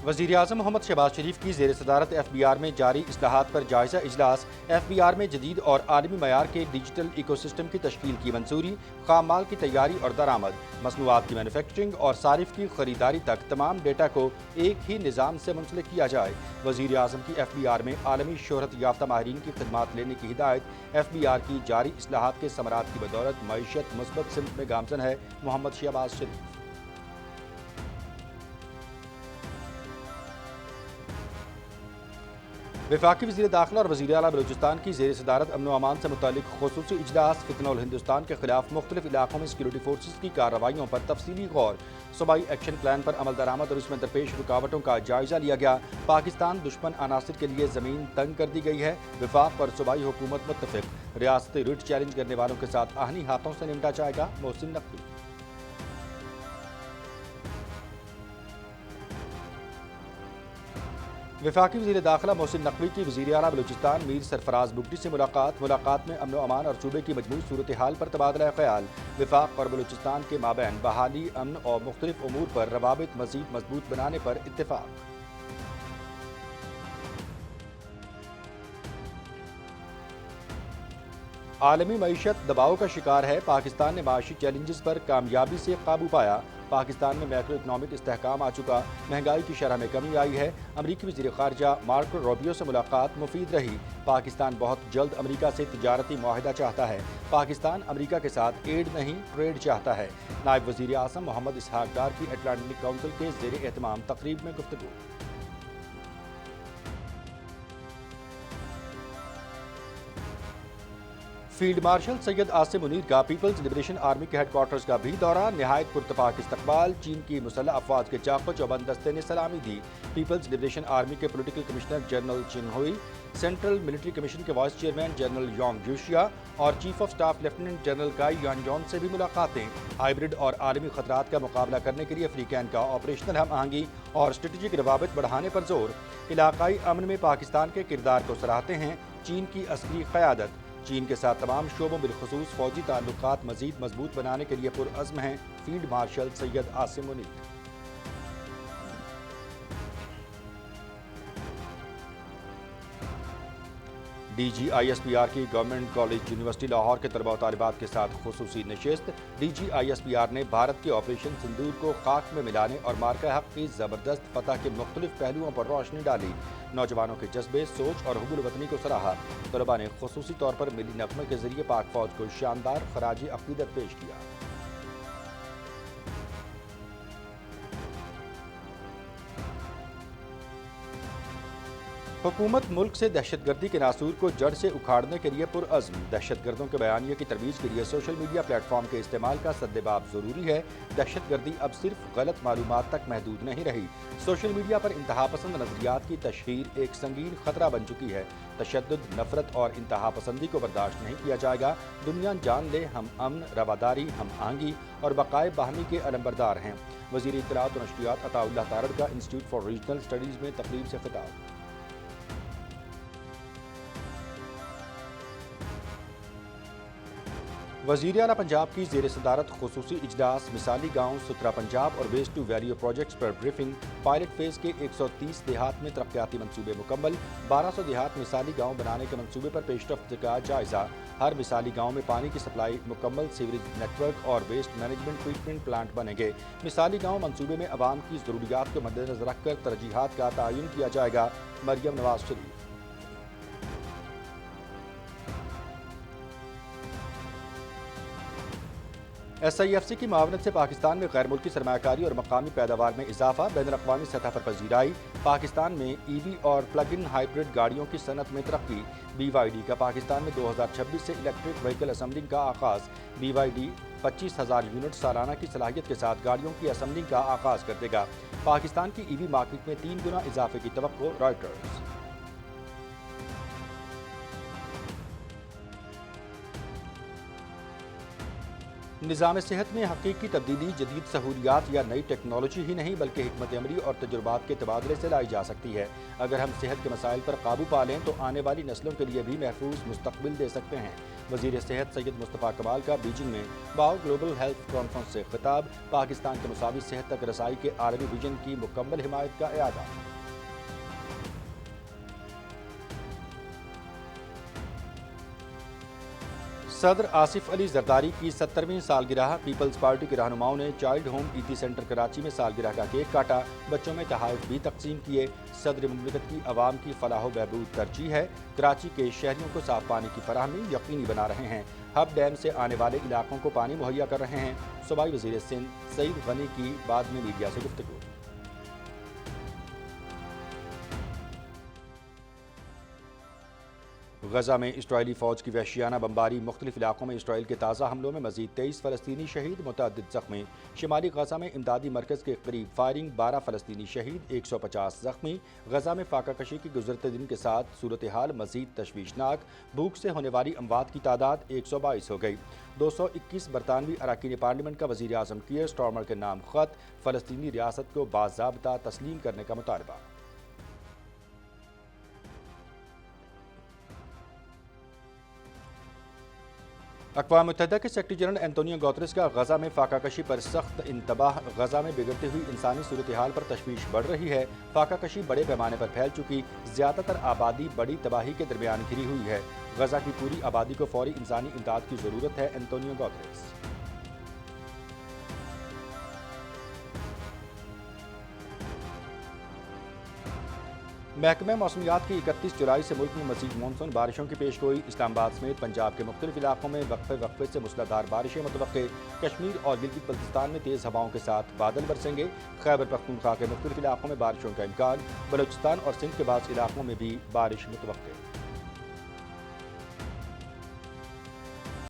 वज़ीर-ए-आज़म मोहम्मद शहबाज शरीफ की ज़ेर सदारत FBR में जारी इस्लाहात पर जायज़ा इजलास। FBR में जदीद और आलमी मयार के डिजिटल इकोसिस्टम की तश्कील की मंजूरी। खाम माल की तैयारी और दरामद, मसनूआत की मैन्युफैक्चरिंग और सारिफ की खरीदारी तक तमाम डेटा को एक ही निज़ाम से मुंसलिक किया जाए। वज़ीर-ए-आज़म की FBR में आलमी शोहरत याफ्ता माहिरीन की खिदमात लेने की हिदायत। FBR की जारी इस्लाहात के समरात की बदौलत मईशत मुस्बत सिमत में गामजन है। मोहम्मद शहबाज शरीफ। वफाकी वज़ीर दाखिला और वज़ीर आला बलूचिस्तान की ज़ेर सदारत अमन व अमान से मुतालिक खुसूसी इजलास। फितनउल हिंदुस्तान के खिलाफ मुख्तलिफ इलाकों में सिक्योरिटी फोर्सेस की कार्रवाइयों पर तफसीली गौर। सूबाई एक्शन प्लान पर अमल दरामद और इसमें दरपेश रुकावटों का जायजा लिया गया। पाकिस्तान दुश्मन अनासिर के लिए ज़मीन तंग कर दी गई है। वफाक पर सूबाई हुकूमत मुत्तफिक। रियासती रिट चैलेंज करने वालों के साथ आहनी हाथों से निपटा जाएगा। मोहसिन नकवी। वफाकी वज़ीर दाखिला मोहसिन नकवी की वज़ीर आला बलूचिस्तान मीर सरफराज बुगटी से मुलाकात में अमन व अमान और सूबे की मजमूई सूरत हाल पर तबादला ख्याल। वफाक और बलूचिस्तान के माबैन बहाली, अमन और मुख्तलिफ उमूर पर रवाबित मज़ीद मजबूत बनाने पर इत्तेफाक। आलमी मईशत दबाव का शिकार है। पाकिस्तान ने माशी चैलेंजेस पर कामयाबी से काबू पाया। पाकिस्तान में मैक्रो इकनॉमिक इस्तेहकाम आ चुका। महंगाई की शरह में कमी आई है। अमरीकी वज़ीर ख़ारजा मार्को रूबियो से मुलाकात मुफीद रही। पाकिस्तान बहुत जल्द अमरीका से तिजारती मुआहिदा चाहता है। पाकिस्तान अमरीका के साथ एड नहीं ट्रेड चाहता है। नायब वज़ीर आज़म मोहम्मद इसहाक डार की अटलांटिक काउंसिल के ज़ेर एहतमाम तकरीब में गुफ्तगू। फील्ड मार्शल सैयद आसिम मुनीर का पीपल्स लिबरेशन आर्मी के हेडक्वार्टर्स का भी दौरा। नहायत पुरतपाक इस्तकबाल। चीन की मुसल्लह अफवाज के चाको चौबंद दस्ते ने सलामी दी। पीपल्स लिबरेशन आर्मी के पोलिटिकल कमिश्नर जनरल चिन हुई, सेंट्रल मिलिट्री कमीशन के वाइस चेयरमैन जनरल योंग जूशिया और chief of staff lieutenant general काई यानजॉन से भी मुलाकातें। हाइब्रिड और आलमी खतरात का मुकाबला करने के लिए अफ्रीकैन का ऑपरेशनल हम आहंगी और स्ट्रेटेजिक रवाबित बढ़ाने पर जोर। इलाकाई अमन में पाकिस्तान के किरदार को सराहते हैं चीन की असली क़यादत। चीन के साथ तमाम शोबों बिलखुसूस फौजी ताल्लुकात मज़ीद मजबूत बनाने के लिए पुरअज़्म हैं field marshal Syed Asim Munir. DGISPR की गवर्नमेंट कॉलेज यूनिवर्सिटी लाहौर के तलबा और तालिबात के साथ खुसूसी नशिस्त। DGISPR ने भारत के ऑपरेशन सिंदूर को खाक में मिलाने और मार्का हक की ज़बरदस्त फतह के मुख्तलिफ पहलुओं पर रोशनी डाली। नौजवानों के जज्बे, सोच और हुब्बुल वतनी को सराहा। तलबा ने खुसूसी तौर पर मिली नग़मे के जरिए पाक फौज को शानदार खराज अक़ीदत पेश किया। हुकूमत मुल्क से दहशतगर्दी के नासूर को जड़ से उखाड़ने के लिए पुरअज़्म। दहशतगर्दों के बयानिए की तरवीज के लिए सोशल मीडिया प्लेटफॉर्म के इस्तेमाल का सद्देबाब ज़रूरी है। दहशतगर्दी अब सिर्फ गलत मालूमात तक महदूद नहीं रही। सोशल मीडिया पर इंतहापसंद नज़रियात की तशहीर एक संगीन खतरा बन चुकी है। तशद्दुद, नफरत और इंतहापसंदी को बर्दाश्त नहीं किया जाएगा। दुनिया जान ले हम अमन, रवादारी, हम आहंगी और बकाए बाहमी के अलंबरदार हैं। वज़ीर इत्तलात और नशरियात अताउल्लाह तारड़ का इंस्टीट्यूट फॉर रीजनल स्टडीज़ में तकरीब से खिताब। वज़ीर आला पंजाब की ज़ेर सदारत खुसूसी इजलास। मिसाली गाँव सुथरा पंजाब और वेस्ट टू वैल्यू प्रोजेक्ट्स पर ब्रीफिंग। पायलट फेज़ के 130 देहात में तरक्याती मंसूबे मुकम्मल। 1200 देहात मिसाली गाँव बनाने के मंसूबे पर पेशरफ्त का जायज़ा। हर मिसाली गाँव में पानी की सप्लाई मुकम्मल, सीवरेज नेटवर्क और वेस्ट मैनेजमेंट ट्रीटमेंट प्लांट बनेंगे। मिसाली गाँव मंसूबे में अवाम की ज़रूरियात को मद्देनज़र रखकर तरजीहात का तयन किया जाएगा। मरियम नवाज शरीफ। SIFC की मावनत से पाकिस्तान में गैर मुल्की सरमायाकारी और मकामी पैदावार में इजाफा। बैनुल-अक़वामी सतह पर पजीराई। पाकिस्तान में EV और प्लग इन हाइब्रिड गाड़ियों की सनत में तरक्की। BYD का पाकिस्तान में 2026 से इलेक्ट्रिक व्हीकल असम्बलिंग का आगाज़। BYD 25,000 यूनिट सालाना की सलाहियत के साथ गाड़ियों की असम्बलिंग का आगाज़ कर देगा। पाकिस्तान की EV मार्केट में 3 गुना इजाफे की तवक्को। रॉयटर्स। نظام صحت میں حقیقی تبدیلی جدید سہولیات یا نئی ٹیکنالوجی ہی نہیں بلکہ حکمت عملی اور تجربات کے تبادلے سے لائی جا سکتی ہے۔ اگر ہم صحت کے مسائل پر قابو پا لیں تو آنے والی نسلوں کے لیے بھی محفوظ مستقبل دے سکتے ہیں۔ وزیر صحت سید مصطفیٰ کمال کا بیجنگ میں باؤ گلوبل ہیلتھ کانفرنس سے خطاب، پاکستان کے مساوی صحت تک رسائی کے عالمی ویژن کی مکمل حمایت کا اعادہ۔ صدر آصف علی زرداری کی 70ویں سالگرہ، پیپلز پارٹی کے رہنماؤں نے چائلڈ ہوم ایتی سینٹر کراچی میں سالگرہ کا کیک کاٹا، بچوں میں تحائف بھی تقسیم کیے۔ صدر مملکت کی عوام کی فلاح و بہبود ترجیح ہے، کراچی کے شہریوں کو صاف پانی کی فراہمی یقینی بنا رہے ہیں، ہب ڈیم سے آنے والے علاقوں کو پانی مہیا کر رہے ہیں۔ صوبائی وزیر سندھ سعید غنی کی بعد میں میڈیا سے گفتگو۔ غزہ میں اسرائیلی فوج کی وحشیانہ بمباری، مختلف علاقوں میں اسرائیل کے تازہ حملوں میں مزید 23 فلسطینی شہید، متعدد زخمی۔ شمالی غزہ میں امدادی مرکز کے قریب فائرنگ، 12 فلسطینی شہید، 150 زخمی۔ غزہ میں فاقہ کشی کے گزرتے دن کے ساتھ صورتحال مزید تشویشناک، بھوک سے ہونے والی اموات کی تعداد 122 ہو گئی۔ 221 برطانوی اراکین پارلیمنٹ کا وزیر اعظم کیئر سٹارمر کے نام خط، فلسطینی ریاست کو باضابطہ تسلیم کرنے کا مطالبہ۔ اقوام متحدہ کے سیکرٹری جنرل انتونیو گوتریس کا غزہ میں فاقہ کشی پر سخت انتباہ، غزہ میں بگڑتی ہوئی انسانی صورتحال پر تشویش بڑھ رہی ہے، فاقہ کشی بڑے پیمانے پر پھیل چکی، زیادہ تر آبادی بڑی تباہی کے درمیان گھری ہوئی ہے، غزہ کی پوری آبادی کو فوری انسانی امداد کی ضرورت ہے: انتونیو گوتریس۔ محکمہ موسمیات کی 31 جولائی سے ملک میں مزید مانسون بارشوں کی پیش گوئی، اسلام آباد سمیت پنجاب کے مختلف علاقوں میں وقفے سے موسلادھار بارشیں متوقع، کشمیر اور گلگت بلتستان میں تیز ہوائوں کے ساتھ بادل برسیں گے، خیبر پختونخوا کے مختلف علاقوں میں بارشوں کا امکان، بلوچستان اور سندھ کے بعض علاقوں میں بھی بارش متوقع۔